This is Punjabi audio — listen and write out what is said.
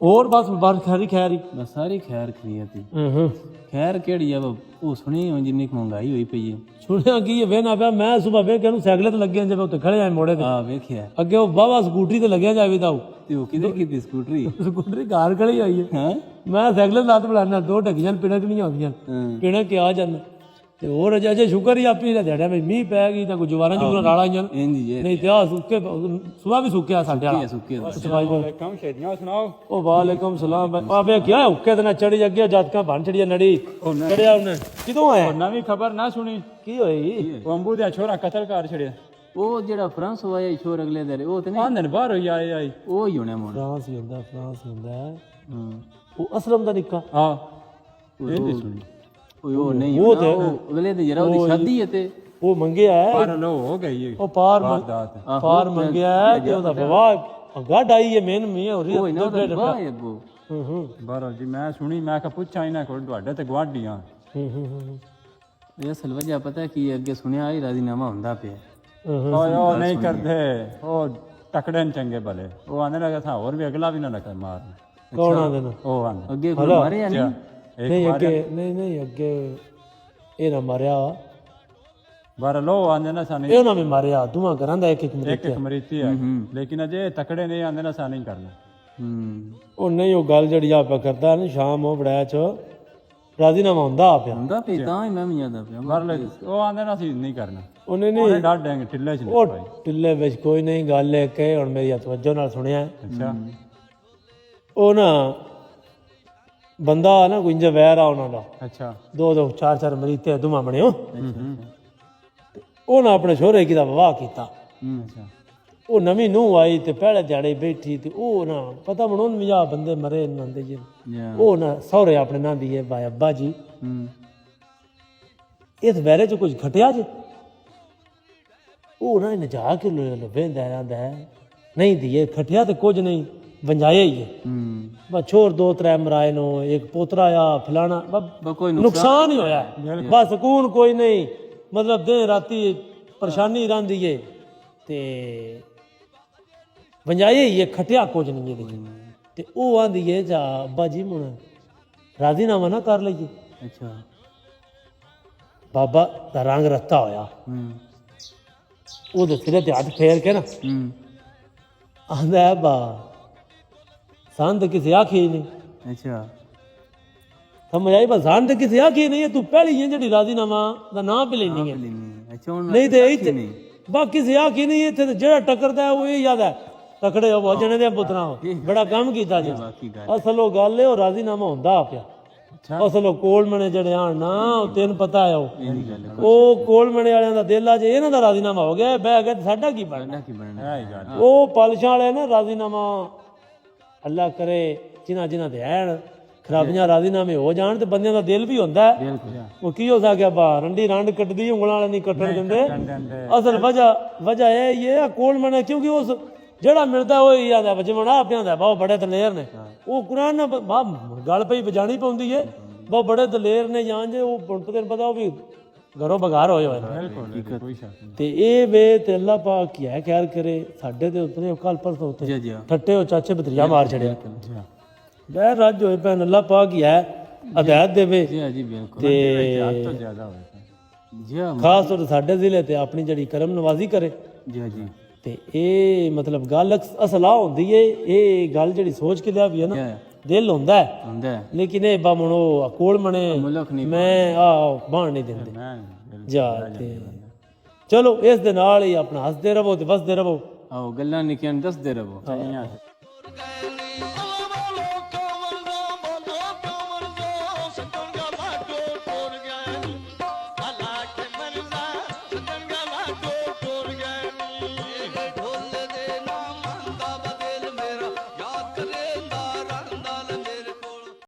ਹੋਰ ਬਸ ਬਾਹਰ ਖੈਰੀ ਖੈਰੀ ਬਸ ਸਾਰੀ ਖੈਰ ਖਰੀਅਤੀ ਖੈਰ ਕਿਹੜੀ ਆ ਉਹ ਸੁਣੀ ਹੁਣ ਜਿੰਨੀ ਕੁ ਮਹਿੰਗਾਈ ਹੋਈ ਪਈ ਹੈ। ਸੁਣਿਆ ਕੀ ਵੇ ਨਾ ਪਿਆ ਮੈਂ ਸੁਬਾ ਵੇਖਿਆ ਨੂੰ ਸਾਈਕਲ ਤੇ ਲੱਗਿਆ ਜਿਵੇਂ ਉੱਤੇ ਖੜੇ ਆਏ ਮੋੜੇ ਤੇ ਵੇਖਿਆ ਅੱਗੇ ਉਹ ਬਾਵਾ ਸਕੂਟਰੀ ਤੇ ਲੱਗਿਆ ਜਾਵੇ ਤਾਂ ਤੇ ਉਹ ਕਿਧਰ ਕੀਤੀ ਸਕੂਟਰੀ ਸਕੂਟਰੀ ਘਰ ਖੜੀ ਆਈ ਹੈ ਹਾਂ ਮੈਂ ਸਾਈਕਲ ਤੇ ਲੱਤ ਬਲਾਣਾ ਦੋ ਢੱਕੀਆਂ ਪਿਣਕ ਨਹੀਂ ਆਉਂਦੀਆਂ ਪਿਣਕ ਕੇ ਆ ਜਾਂਦੇ ਤੇ ਹੋਰ ਅਜੇ ਸ਼ੁਕਰ ਹੀ ਆਪੀ ਦਾ ਦਿਹਾੜਿਆ ਵੀ ਮੀਂਹ ਪੈ ਗਈ ਤਾਂ ਕੋਈ ਜਵਾਰਾਂ ਜੁਗਰਾਂ ਰਾਲਾ ਆਈਆਂ ਇੰਜ ਜੇ ਨਹੀਂ ਤੇ ਆ ਸੁੱਕੇ ਸੁਬਾ ਵੀ ਸੁੱਕਿਆ ਸਾਡੇ ਵਾਲਾ ਸੁੱਕੇ ਕੰਮ ਛੇੜੀਆਂ ਸੁਣਾਓ। ਉਹ ਵਾਲੇਕਮ ਸਲਾਮ ਆ ਵੇ ਕੀ ਹੁੱਕੇ ਤੇ ਨਾ ਚੜੀ ਅੱਗੇ ਜੱਤਕਾਂ ਬਣ ਚੜੀਆਂ ਨੜੀ ਚੜਿਆ ਉਹਨੇ ਕਿਦੋਂ ਆਇਆ ਨਵੀਂ ਖਬਰ ਨਾ ਸੁਣੀ ਕੀ ਹੋਈ ਬੰਬੂ ਦਾ ਛੋਰਾ ਕਤਲ ਕਰ ਛੜਿਆ। ਉਹ ਜਿਹੜਾ ਫਰਾਂਸ ਹੋਇਆ ਛੋਰ ਅਗਲੇ ਦੇ ਉਹ ਤੇ ਨਹੀਂ ਆਂਦਨ ਬਾਹਰ ਹੋਈ ਆਏ ਉਹ ਹੀ ਹੋਣਾ ਮੋੜ ਫਰਾਂਸ ਹੀ ਹੁੰਦਾ ਉਹ ਅਸਲਮ ਦਾ ਨਿੱਕਾ ਹਾਂ ਇਹ ਸੁਣੀ ਉਹ ਨਹੀਂ ਉਹ ਅਗਲੇ ਦੇ ਜਰਾ ਉਹਦੀ ਸ਼ਾਦੀ ਹੈ ਤੇ ਉਹ ਮੰਗਿਆ ਹੈ ਪਰ ਲੋ ਹੋ ਗਈ ਉਹ ਪਾਰ ਮੰਗਿਆ ਹੈ ਤੇ ਉਹਦਾ ਵਿਵਾਹ ਗੱਡ ਆਈ ਹੈ ਮੇਨ ਮੀਆਂ ਹੋ ਰਹੀ ਉਹ ਇਹਨਾਂ ਦਾ ਵਾਹ ਹੈ ਬੋ ਬਾਹਰ ਜੀ ਮੈਂ ਸੁਣੀ ਮੈਂ ਕਿਹਾ ਪੁੱਛਾਂ ਇਹਨਾਂ ਕੋਲ ਤੁਹਾਡੇ ਤੇ ਗਵਾਡੀਆਂ ਇਹ ਅਸਲ ਵਜ੍ਹਾ ਪਤਾ ਕੀ ਅੱਗੇ ਸੁਣਿਆ ਹੀ ਰਾਜ਼ੀਨਾਮਾ ਹੁੰਦਾ ਪਿਆ ਉਹ ਨਹੀਂ ਕਰਦੇ ਉਹ ਟਕੜੇ ਚੰਗੇ ਭਲੇ ਉਹ ਆਂਦੇ ਨੇ ਕਿ ਹੋਰ ਵੀ ਅਗਲਾ ਵੀ ਨਾ ਕਰ ਮਾਰਨ ਕੌਣ ਆਂਦੇ ਨੇ ਉਹ ਆਂਦੇ ਅੱਗੇ ਕੋਈ ਮਾਰਿਆ ਨਹੀਂ ਨਹੀਂ ਅੱਗੇ ਨਹੀਂ ਅੱਗੇ ਇਹ ਨਾ ਮਾਰਿਆ ਬਾਹਰ ਲੋ ਆਂਦੇ ਨਾ ਸਾਨੀ ਇਹ ਨਾ ਵੀ ਮਾਰਿਆ ਦੋਵਾਂ ਘਰਾਂ ਦਾ ਇੱਕ ਇੱਕ ਮਰੀਤੀ ਹੈ ਲੇਕਿਨ ਅਜੇ ਤਕੜੇ ਨਹੀਂ ਆਂਦੇ ਨਾ ਸਾਨੀ ਕਰਨਾ ਉਹ ਨਹੀਂ ਉਹ ਗੱਲ ਜਿਹੜੀ ਆਪਾ ਕਰਦਾ ਨਾ ਸ਼ਾਮ ਉਹ ਬੜਾਇਆ ਚ ਰਾਜ਼ੀਨਾਮਾ ਹੁੰਦਾ ਪਿਆ ਹੁੰਦਾ ਪਿਆ ਤਾਂ ਹੀ ਮੈਂ ਵੀ ਯਾਦ ਆ ਪਿਆ ਬਾਹਰ ਉਹ ਆਂਦੇ ਨਾ ਅਸੀਂ ਨਹੀਂ ਕਰਨਾ ਉਹਨੇ ਨਹੀਂ ਡਾਟ ਦੇਂਗੇ ਟਿੱਲੇ ਚ ਉਹ ਟਿੱਲੇ ਵਿੱਚ ਕੋਈ ਨਹੀਂ ਗੱਲ ਹੈ ਕਿ ਹੁਣ ਮੇਰੀ ਤਵੱਜੋ ਨਾਲ ਸੁਣਿਆ ਅੱਛਾ ਉਹ ਨਾ ਬੰਦਾ ਨਾ ਕੋਈ ਇੰਜ ਵੈਰ ਆ ਉਹਨਾਂ ਦਾ ਅੱਛਾ ਦੋ ਚਾਰ ਮਰੀਤੇ ਦੋਵਾਂ ਬਣਿਓ ਉਹ ਨਾ ਆਪਣੇ ਛੋਰੇ ਕੀ ਦਾ ਵਿਵਾਹ ਕੀਤਾ ਅੱਛਾ ਉਹ ਨਵੀਂ ਨੂੰਹ ਆਈ ਤੇ ਪਹਿਲੇ ਦਿਹਾੜੇ ਬੈਠੀ ਤੇ ਉਹ ਨਾ ਪਤਾ ਮਣੋਂ ਵੀ ਆ ਬੰਦੇ ਮਰੇ ਨੰਦੇ ਜੀ ਉਹ ਨਾ ਸਹੁਰੇ ਆਪਣੇ ਨਾਂ ਦੀ ਹੈ ਬਾਈ ਅੱਬਾ ਜੀ ਇਸ ਵੈਰੇ ਚ ਕੁਝ ਘਟਿਆ ਜੇ ਉਹ ਨਾ ਨਜਾ ਕੇ ਵੇਂਦਾ ਰਹਿੰਦਾ ਹੈ ਨਹੀਂ ਦੀਏ ਖਟਿਆ ਤੇ ਕੁਝ ਨਹੀਂ ਵੰਜਾਇਆ ਹੀ ਹੈ ਬਸ ਛੋਰ ਦੋ ਤਰੇ ਮਰਾਏ ਨੂੰ ਇੱਕ ਪੋਤਰਾ ਆ ਫਲਾਣਾ ਕੋਈ ਨੁਕਸਾਨ ਹੀ ਹੋਇਆ ਬਸ ਸਕੂਨ ਕੋਈ ਨਹੀਂ ਮਤਲਬ ਦਿਨ ਰਾਤੀ ਪਰੇਸ਼ਾਨੀ ਰਹਿੰਦੀ ਏ ਤੇ ਵੰਜਾਇਆ ਹੀ ਹੈ ਖਟਿਆ ਕੁਝ ਨਹੀਂ ਇਹਦੇ ਤੇ ਉਹ ਆਂਦੀ ਏ ਜਾ ਅੱਬਾ ਜੀ ਹੁਣ ਰਾਜ਼ੀਨਾਮਾ ਨਾ ਕਰ ਲਈਏ ਅੱਛਾ ਬਾਬਾ ਦਾ ਰੰਗ ਰੱਤਾ ਹੋਇਆ ਉਹਦੇ ਸਿਰੇ ਤੇ ਹੱਥ ਫੇਰ ਕੇ ਨਾ ਆਂਦਾ ਬਾ ਸੰਦ ਕਿਸੇ ਆਖੀ ਨਹੀਂ ਅੱਛਾ ਸਮਝ ਆਈ ਬਸ ਸੰਦ ਕਿਸੇ ਆਖੀ ਨਹੀਂ ਤੂੰ ਪਹਿਲੀ ਹੈ ਜਿਹੜੀ ਰਾਜ਼ੀਨਾਮਾ ਦਾ ਨਾਂ ਵੀ ਲੈਣੀ ਹੈ ਅੱਛਾ ਨਹੀਂ ਤੇ ਇੱਥੇ ਬਾਕੀ ਕਿਸੇ ਆਖੀ ਨਹੀਂ ਇੱਥੇ ਤੇ ਜਿਹੜਾ ਟੱਕਰਦਾ ਉਹ ਇਹ ਯਾਦ ਹੈ ਤਕੜੇ ਹੋ ਬਹੁਤ ਜਣੇ ਦੇ ਪੁੱਤਰਾਂ ਬੜਾ ਕੰਮ ਕੀਤਾ ਜੀ ਅਸਲ ਉਹ ਗੱਲ ਹੈ ਉਹ ਰਾਜ਼ੀਨਾਮਾ ਹੁੰਦਾ ਪਿਆ ਅਸਲ ਉਹ ਕੋਲਮਣੇ ਜਿਹੜੇ ਆਣ ਨਾ ਤੈਨੂੰ ਪਤਾ ਹੈ ਉਹ ਕੋਲਮਣੇ ਵਾਲਿਆਂ ਦਾ ਦਿਲ ਆ ਜੇ ਇਹਨਾਂ ਦਾ ਰਾਜ਼ੀਨਾਮਾ ਹੋ ਗਿਆ ਬਹਿ ਗਿਆ ਸਾਡਾ ਕੀ ਬਣਨਾ ਉਹ ਪਲਸ਼ਾਂ ਵਾਲੇ ਨਾ ਰਾਜ਼ੀਨਾਮਾ ਅੱਲਾ ਕਰੇ ਜਿਨ੍ਹਾਂ ਦੇ ਐਣ ਖਰਾਬੀਆਂ ਰਾਜ਼ੀਨਾਮੇ ਹੋ ਜਾਣ ਤੇ ਬੰਦਿਆਂ ਦਾ ਦਿਲ ਵੀ ਹੁੰਦਾ ਹੈ ਉਹ ਕੀ ਹੋ ਸਕਦਾ ਬਾ ਰੰਡੀ ਰੰਡ ਕੱਟਦੀ ਉਂਗਲਾਂ ਵਾਲੇ ਨਹੀਂ ਕੱਟਣ ਦਿੰਦੇ ਅਸਲ ਵਜ੍ਹਾ ਇਹ ਹੈ ਕੋਲਮਣੇ ਕਿਉਂਕਿ ਉਸ ਜਿਹੜਾ ਮਿਲਦਾ ਉਹ ਹੀ ਆਦਾ ਵਜਮਣਾ ਪਿਆਂਦਾ ਬਹੁਤ ਬੜੇ ਦਲੇਰ ਨੇ ਉਹ ਕੁਰਾਨ ਨਾਲ ਗੱਲ ਪਈ ਵਜਾਣੀ ਪਾਉਂਦੀ ਏ ਬਹੁਤ ਬੜੇ ਦਲੇਰ ਨੇ ਜਾਣ ਜੇ ਉਹ ਤੈਨੂੰ ਪਤਾ ਉਹ ਵੀ ਘਰੋਂ ਬਗਾਰ ਹੋਏ ਹੋਏ ਤੇ ਇਹ ਵੇ ਤੇ ਅੱਲਾ ਪਾਕ ਕੀ ਹੈ ਖੈਰ ਕਰੇ ਸਾਡੇ ਤੇ ਉੱਤੇ ਕੱਲ ਪਰਸੋਂ ਉੱਤੇ ਠੱਟੇ ਉਹ ਚਾਚੇ ਭਤਰੀਆ ਮਾਰ ਛੜਿਆ ਬਹਿ ਰੱਜ ਹੋਏ ਭੈਣ ਅੱਲਾ ਪਾਕ ਕੀ ਹੈ ਹਦਾਇਤ ਦੇਵੇ ਤੇ ਖਾਸ ਤੌਰ ਸਾਡੇ ਜ਼ਿਲ੍ਹੇ ਤੇ ਆਪਣੀ ਜਿਹੜੀ ਕਰਮ ਨਵਾਜ਼ੀ ਕਰੇ ਤੇ ਇਹ ਮਤਲਬ ਗੱਲ ਅਸਲ ਆ ਹੁੰਦੀ ਏ ਇਹ ਗੱਲ ਜਿਹੜੀ ਸੋਚ ਕੇ ਲਿਆ ਵੀ ਹੈ ਨਾ ਦਿਲ ਹੁੰਦਾ ਹੈ ਲੇਕਿਨ ਇਹ ਬਾਮਣ ਉਹ ਕੋਲ ਮਣੇ ਮੈਂ ਬਾਣ ਨਹੀਂ ਦਿੰਦੇ ਜਾ ਤੇ ਚਲੋ ਇਸ ਦੇ ਨਾਲ ਹੀ ਆਪਣਾ ਹੱਸਦੇ ਰਹੋ ਤੇ ਵਸਦੇ ਰਹੋ ਆਓ ਗੱਲਾਂ ਨਿੱਕੀਆਂ ਦੱਸਦੇ ਰਹੋ